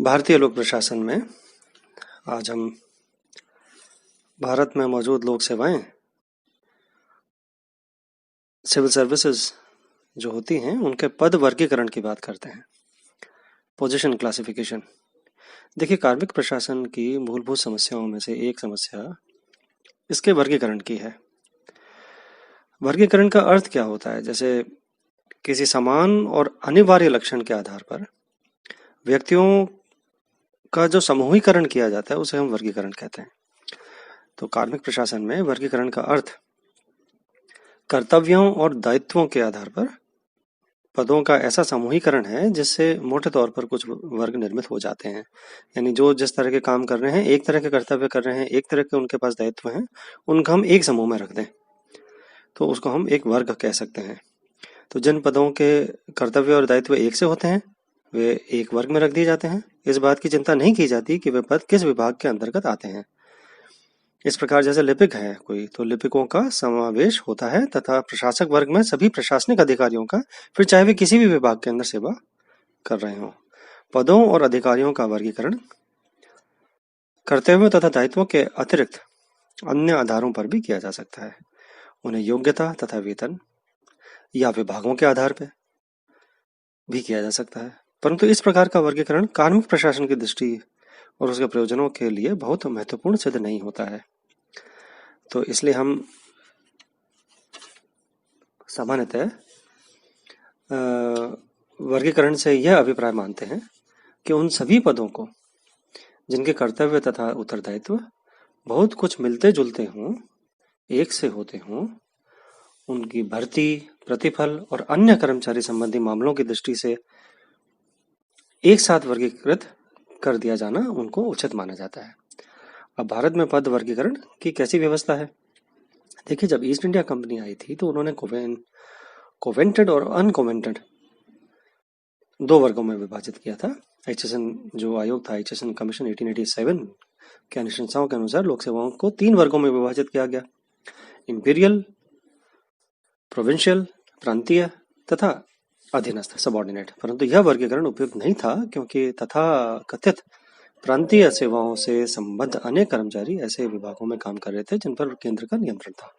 भारतीय लोक प्रशासन में आज हम भारत में मौजूद लोक सेवाएं, सिविल सर्विसेज जो होती हैं, उनके पद वर्गीकरण की बात करते हैं। Position classification. देखिए, कार्मिक प्रशासन की मूलभूत समस्याओं में से एक समस्या इसके वर्गीकरण की है। वर्गीकरण का अर्थ क्या होता है? जैसे किसी समान और अनिवार्य लक्षण के आधार पर व्यक्तियों का जो समूहीकरण किया जाता है उसे हम वर्गीकरण कहते हैं। तो कार्मिक प्रशासन में वर्गीकरण का अर्थ कर्तव्यों और दायित्वों के आधार पर पदों का ऐसा समूहीकरण है जिससे मोटे तौर पर कुछ वर्ग निर्मित हो जाते हैं। यानी जो जिस तरह के काम कर रहे हैं, एक तरह के कर्तव्य कर रहे हैं, एक तरह के उनके पास दायित्व हैं, उनका हम एक समूह में रख दें तो उसको हम एक वर्ग कह सकते हैं। तो जिन पदों के कर्तव्य और दायित्व एक से होते हैं वे एक वर्ग में रख दिए जाते हैं। इस बात की चिंता नहीं की जाती कि वे पद किस विभाग के अंतर्गत आते हैं। इस प्रकार जैसे लिपिक है कोई, तो लिपिकों का समावेश होता है तथा प्रशासक वर्ग में सभी प्रशासनिक अधिकारियों का, फिर चाहे वे किसी भी विभाग के अंदर सेवा कर रहे हों। पदों और अधिकारियों का वर्गीकरण कर्तव्यों तथा दायित्वों के अतिरिक्त अन्य आधारों पर भी किया जा सकता है। उन्हें योग्यता तथा वेतन या विभागों के आधार पर भी किया जा सकता है। परंतु इस प्रकार का वर्गीकरण कार्मिक प्रशासन की दृष्टि और उसके प्रयोजनों के लिए बहुत महत्वपूर्ण सिद्ध नहीं होता है। तो इसलिए हम सामान्यतः वर्गीकरण से यह अभिप्राय मानते हैं कि उन सभी पदों को जिनके कर्तव्य तथा उत्तरदायित्व बहुत कुछ मिलते जुलते हों, एक से होते हों, उनकी भर्ती, प्रतिफल और अन्य कर्मचारी संबंधी मामलों की दृष्टि से एक साथ वर्गीकृत कर दिया जाना उनको उचित माना जाता है। अब भारत में पद वर्गीकरण की कैसी व्यवस्था है? देखिए, जब ईस्ट इंडिया कंपनी आई थी तो उन्होंने कोवेंटेड और अनकोवेंटेड दो वर्गों में विभाजित किया था। HSN जो आयोग था, HSN कमीशन 1887 के अनुशंसाओं के अनुसार लोक सेवाओं को 3 वर्गों में विभाजित किया गया: इंपीरियल, प्रोविंशियल, प्रांतीय तथा अधीनस्थ, सबऑर्डिनेट। परंतु यह वर्गीकरण उपयुक्त नहीं था क्योंकि तथा कथित प्रांतीय सेवाओं से संबद्ध अनेक कर्मचारी ऐसे विभागों में काम कर रहे थे जिन पर केंद्र का नियंत्रण था।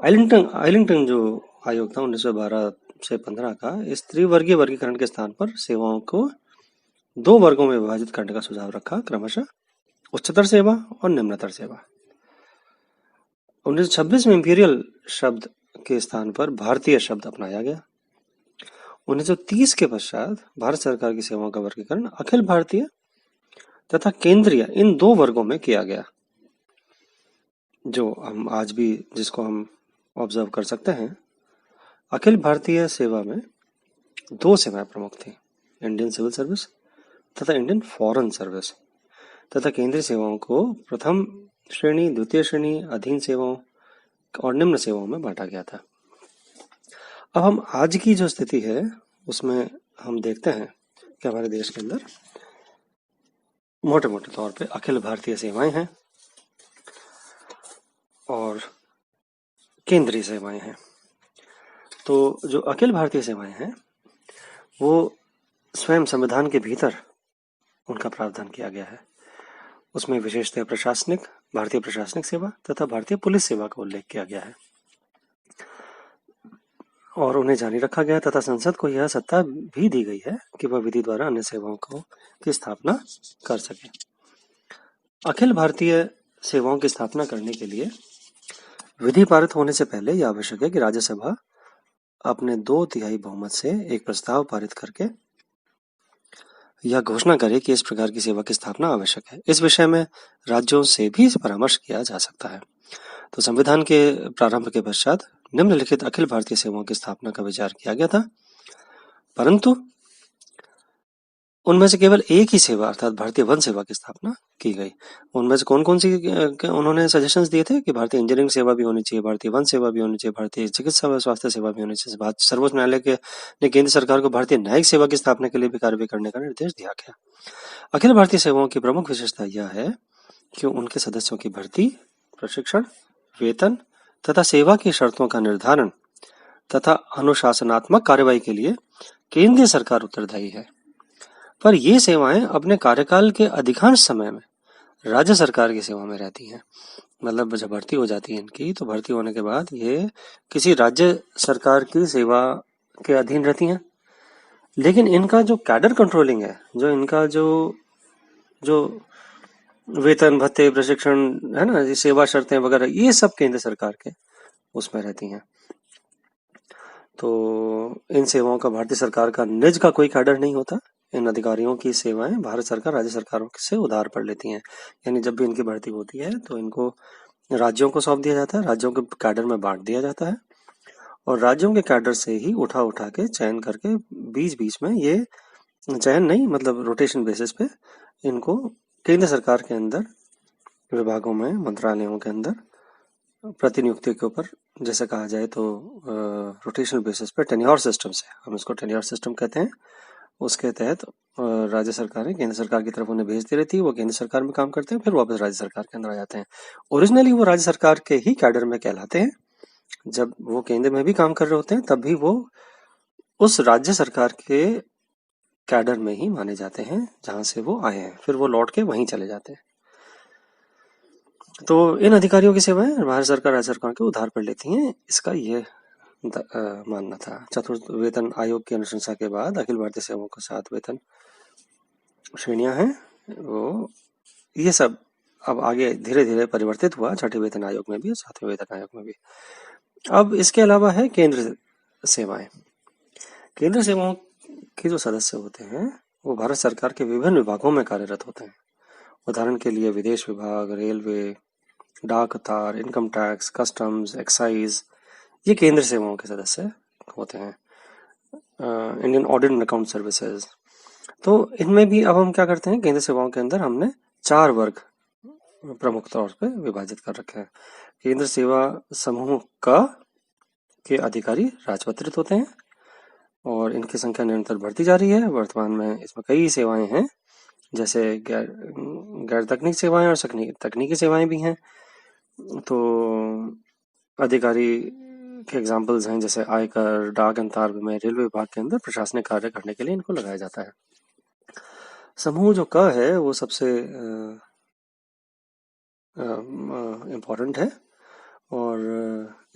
आइलिंगटन जो आयोग था 1912 से 15 का, इस त्रिवर्गीय वर्गीकरण के स्थान पर सेवाओं को 2 वर्गों में विभाजित करने का सुझाव रखा, क्रमशः उच्चतर सेवा और निम्नतर सेवा। 1926 में इंपीरियल शब्द के स्थान पर भारतीय शब्द अपनाया गया। 1930 के पश्चात भारत सरकार की सेवाओं का वर्गीकरण अखिल भारतीय तथा केंद्रीय इन 2 वर्गों में किया गया, जो हम आज भी जिसको हम ऑब्जर्व कर सकते हैं। अखिल भारतीय सेवा में 2 सेवाएं प्रमुख थी, इंडियन सिविल सर्विस तथा इंडियन फॉरेन सर्विस, तथा केंद्रीय सेवाओं को प्रथम श्रेणी, द्वितीय श्रेणी, अधीन सेवाओं और निम्न सेवाओं में बांटा गया था। अब हम आज की जो स्थिति है उसमें हम देखते हैं कि हमारे देश के अंदर मोटे मोटे तौर पे अखिल भारतीय सेवाएं हैं और केंद्रीय सेवाएं हैं। तो जो अखिल भारतीय सेवाएं हैं वो स्वयं संविधान के भीतर उनका प्रावधान किया गया है। उसमें विशेषतः प्रशासनिक, भारतीय प्रशासनिक सेवा तथा भारतीय पुलिस सेवा का उल्लेख किया गया है और उन्हें जारी रखा गया तथा संसद को यह सत्ता भी दी गई है कि वह विधि द्वारा अन्य सेवाओं की स्थापना कर सके। अखिल भारतीय सेवाओं की स्थापना करने के लिए विधि पारित होने से पहले यह आवश्यक है कि राज्यसभा अपने 2/3 बहुमत से एक प्रस्ताव पारित करके यह घोषणा करे कि इस प्रकार की सेवा की स्थापना आवश्यक है। इस विषय में राज्यों से भी परामर्श किया जा सकता है। तो संविधान के प्रारंभ के पश्चात निम्नलिखित अखिल भारतीय सेवाओं की स्थापना का विचार किया गया था, परंतु उनमें से केवल एक ही सेवा अर्थात भारतीय वन सेवा की स्थापना की गई। उनमें से कौन कौन सी उन्होंने सजेशंस दिए थे कि भारतीय इंजीनियरिंग सेवा भी होनी चाहिए, भारतीय वन सेवा भी होनी चाहिए, भारतीय चिकित्सा व स्वास्थ्य सेवा भी होनी चाहिए। सर्वोच्च न्यायालय ने केंद्र सरकार को भारतीय न्यायिक सेवा की स्थापना के लिए भी कार्रवाई करने का निर्देश दिया गया। अखिल भारतीय सेवाओं की प्रमुख विशेषता यह है कि उनके सदस्यों की भर्ती, प्रशिक्षण, वेतन तथा सेवा की शर्तों का निर्धारण तथा अनुशासनात्मक कार्रवाई के लिए केंद्रीय सरकार उत्तरदायी है। पर ये सेवाएं अपने कार्यकाल के अधिकांश समय में राज्य सरकार की सेवा में रहती हैं। मतलब जब भर्ती हो जाती है इनकी, तो भर्ती होने के बाद ये किसी राज्य सरकार की सेवा के अधीन रहती हैं। लेकिन इनका जो कैडर कंट्रोलिंग है, जो इनका जो जो वेतन भत्ते प्रशिक्षण है ना, ये सेवा शर्तें वगैरह, ये सब केंद्र सरकार के उसमें रहती हैं। तो इन सेवाओं का भारतीय सरकार का निज का कोई कैडर नहीं होता। इन अधिकारियों की सेवाएं भारत सरकार राज्य सरकारों से उधार पड़ लेती हैं। यानी जब भी इनकी भर्ती होती है तो इनको राज्यों को सौंप दिया जाता है, राज्यों के कैडर में बांट दिया जाता है, और राज्यों के कैडर से ही उठा उठा के चयन करके बीच बीच में, ये चयन नहीं मतलब रोटेशन बेसिस पे, इनको केंद्र सरकार के अंदर विभागों में, मंत्रालयों के अंदर प्रतिनियुक्ति के ऊपर, जैसे कहा जाए तो रोटेशनल बेसिस पे टेन्योर सिस्टम से, हम इसको टेन्योर सिस्टम कहते हैं, उसके तहत राज्य सरकारें केंद्र सरकार की तरफ उन्हें भेजती रहती है। वो केंद्र सरकार में काम करते हैं, फिर वापस राज्य सरकार के अंदर आ जाते हैं। ओरिजिनली वो राज्य सरकार के ही कैडर में कहलाते हैं। जब वो केंद्र में भी काम कर रहे होते हैं तब भी वो उस राज्य सरकार के कैडर में ही माने जाते हैं जहां से वो आए हैं, फिर वो लौट के वहीं चले जाते हैं। तो इन अधिकारियों की सेवाएं भारत सरकार राज्य सरकार के उधार पर लेती हैं, इसका ये मानना था। चतुर्थ वेतन आयोग की अनुशंसा के बाद अखिल भारतीय सेवाओं के 7 वेतन श्रेणियां हैं, वो ये सब अब आगे धीरे धीरे परिवर्तित हुआ, छठे वेतन आयोग में भी, 7वें वेतन आयोग में भी। अब इसके अलावा है केंद्र सेवाएं। केंद्र सेवाओं के जो सदस्य होते हैं वो भारत सरकार के विभिन्न विभागों में कार्यरत होते हैं। उदाहरण के लिए विदेश विभाग, रेलवे, डाक तार, इनकम टैक्स, कस्टम्स, एक्साइज, ये केंद्र सेवाओं के सदस्य होते हैं। Indian audit and account services. तो इनमें भी अब हम क्या करते हैं, केंद्र सेवाओं के अंदर हमने 4 वर्ग प्रमुख तौर पे विभाजित कर रखे हैं। केंद्र सेवा समूह का के अधिकारी राजपत्रित होते हैं और इनकी संख्या निरंतर बढ़ती जा रही है। वर्तमान में इसमें कई सेवाएं हैं, जैसे गैर तकनीकी सेवाएं और तकनीकी सेवाएं भी हैं। तो अधिकारी के एग्जाम्पल्स हैं, जैसे आयकर, डाक एंड तार में, रेलवे विभाग के अंदर प्रशासनिक कार्य करने के लिए इनको लगाया जाता है। समूह जो क है वो सबसे इम्पोर्टेंट है, और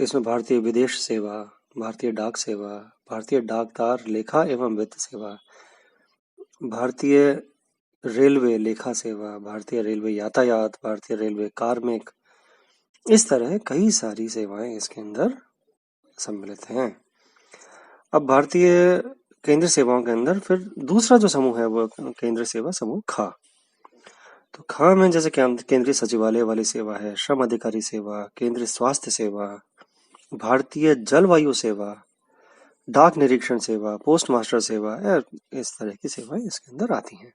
इसमें भारतीय विदेश सेवा, भारतीय डाक सेवा, भारतीय डाक तार लेखा एवं वित्त सेवा, भारतीय रेलवे लेखा सेवा, भारतीय रेलवे यातायात, भारतीय रेलवे कार्मिक, इस तरह कई सारी सेवाएं इसके अंदर सम्मिलित हैं। अब भारतीय केंद्र सेवाओं के अंदर फिर दूसरा जो समूह है वो केंद्र सेवा समूह ख। तो ख में जैसे केंद्रीय सचिवालय वाली सेवा है, श्रम अधिकारी सेवा, केंद्रीय स्वास्थ्य सेवा, भारतीय जलवायु सेवा, डाक निरीक्षण सेवा, पोस्ट मास्टर सेवा, इस तरह की सेवाएं इसके अंदर आती हैं।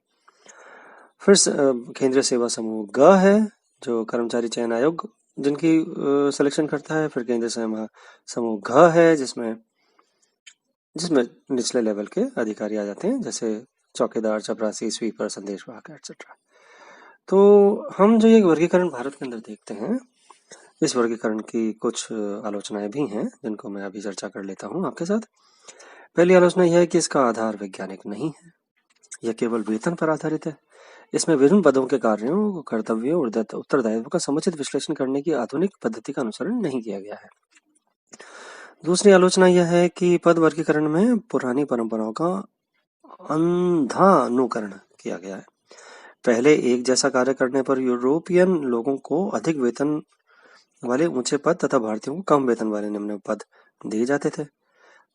फिर केंद्रीय सेवा समूह ग है, जो कर्मचारी चयन आयोग जिनकी सिलेक्शन करता है। फिर केंद्रीय सेवा समूह घ है, जिसमें निचले लेवल के अधिकारी आ जाते हैं, जैसे चौकीदार, चपरासी, स्वीपर, संदेश वाहक एक्सेट्रा। तो हम जो ये वर्गीकरण भारत के अंदर देखते हैं, इस वर्गीकरण की कुछ आलोचनाएं भी हैं, जिनको मैं अभी चर्चा कर लेता हूं आपके साथ। पहली आलोचना यह है कि इसका आधार वैज्ञानिक नहीं है, यह केवल वेतन पर आधारित है। इसमें विभिन्न पदों के कार्यों, कर्तव्यों और उत्तरदायित्व का समुचित विश्लेषण करने की आधुनिक पद्धति का अनुसरण नहीं किया गया है। दूसरी आलोचना यह है कि पद वर्गीकरण में पुरानी परंपराओं का अंधा अनुकरण किया गया है। पहले एक जैसा कार्य करने पर यूरोपियन लोगों को अधिक वेतन वाले ऊंचे पद तथा भारतीयों को कम वेतन वाले निम्न पद दिए जाते थे।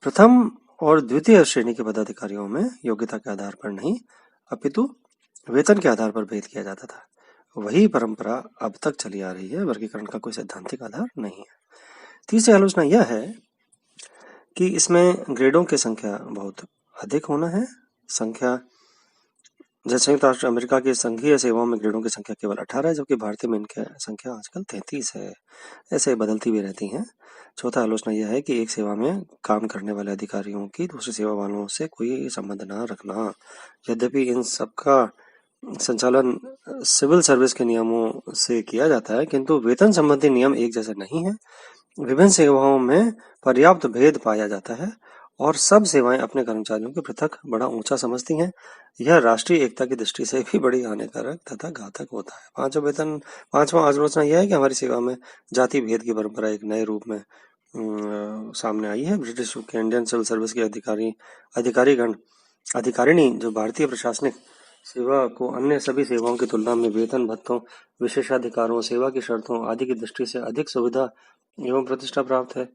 प्रथम और द्वितीय श्रेणी के पदाधिकारियों में योग्यता के आधार पर नहीं, अपितु वेतन के आधार पर भेद किया जाता था। वही परंपरा अब तक चली आ रही है, वर्गीकरण का कोई सैद्धांतिक आधार नहीं है। तीसरी आलोचना यह है कि इसमें ग्रेडों की संख्या बहुत अधिक होना है। संख्या, जैसे संयुक्त राष्ट्र अमेरिका की संघीय सेवाओं में ग्रेडों की संख्या केवल 18 है, जबकि भारतीय में इनकी संख्या आजकल 33 है। ऐसे बदलती भी रहती हैं। चौथा आलोचना यह है कि एक सेवा में काम करने वाले अधिकारियों की दूसरी सेवा वालों से कोई संबंध न रखना। यद्यपि इन सबका संचालन सिविल सर्विस के नियमों से किया जाता है, किंतु वेतन संबंधी नियम एक जैसे नहीं है। विभिन्न सेवाओं में पर्याप्त भेद पाया जाता है और सब सेवाएं अपने कर्मचारियों को पृथक बड़ा ऊंचा समझती हैं। यह राष्ट्रीय एकता की दृष्टि से भी बड़ी हानिकारक तथा घातक होता है। पांचवा आलोचना यह है कि हमारी सेवा में जाति भेद की परंपरा एक नए रूप में सामने आई है। ब्रिटिश के इंडियन सिविल सर्विस के अधिकारिणी जो भारतीय प्रशासनिक सेवा को अन्य सभी सेवाओं की तुलना में वेतन भत्तों, विशेषाधिकारों, सेवा की शर्तों आदि की दृष्टि से अधिक सुविधा एवं प्रतिष्ठा प्राप्त है।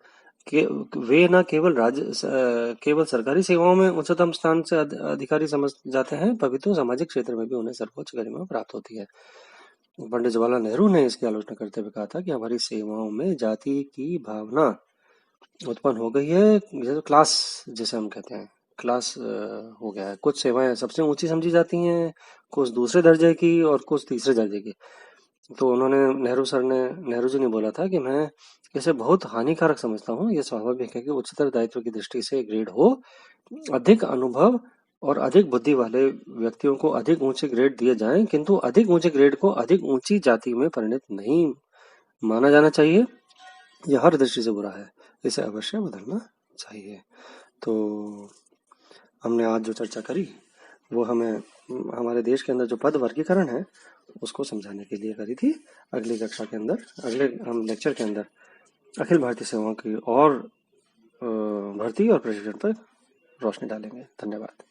कि वे न केवल सरकारी सेवाओं में उच्चतम स्थान से अधिकारी समझ जाते हैं, अपितु सामाजिक क्षेत्र में भी उन्हें सर्वोच्च गरिमा प्राप्त होती है। पंडित जवाहरलाल नेहरू ने इसकी आलोचना करते हुए कहा था कि हमारी सेवाओं में जाति की भावना उत्पन्न हो गई है। जैसे क्लास, जैसे हम कहते हैं क्लास हो गया है। कुछ सेवाएं सबसे ऊंची समझी जाती हैं, कुछ दूसरे दर्जे की और कुछ तीसरे दर्जे की। तो नेहरू जी ने बोला था कि मैं इसे बहुत हानिकारक समझता हूँ। यह स्वाभाविक है कि उच्चतर दायित्व की दृष्टि से ग्रेड हो, अधिक अनुभव और अधिक बुद्धि वाले व्यक्तियों को अधिक ऊंचे ग्रेड दिए जाएं, किंतु अधिक ऊंचे ग्रेड को अधिक ऊंची जाति में परिणत नहीं माना जाना चाहिए। यह हर दृष्टि से बुरा है, इसे अवश्य बदलना चाहिए। तो हमने आज जो चर्चा करी वो हमें हमारे देश के अंदर जो पद वर्गीकरण है उसको समझाने के लिए करी थी। अगली कक्षा के अंदर, अगले हम लेक्चर के अंदर अखिल भारतीय सेवाओं की और भर्ती और प्रशिक्षण पर रोशनी डालेंगे। धन्यवाद।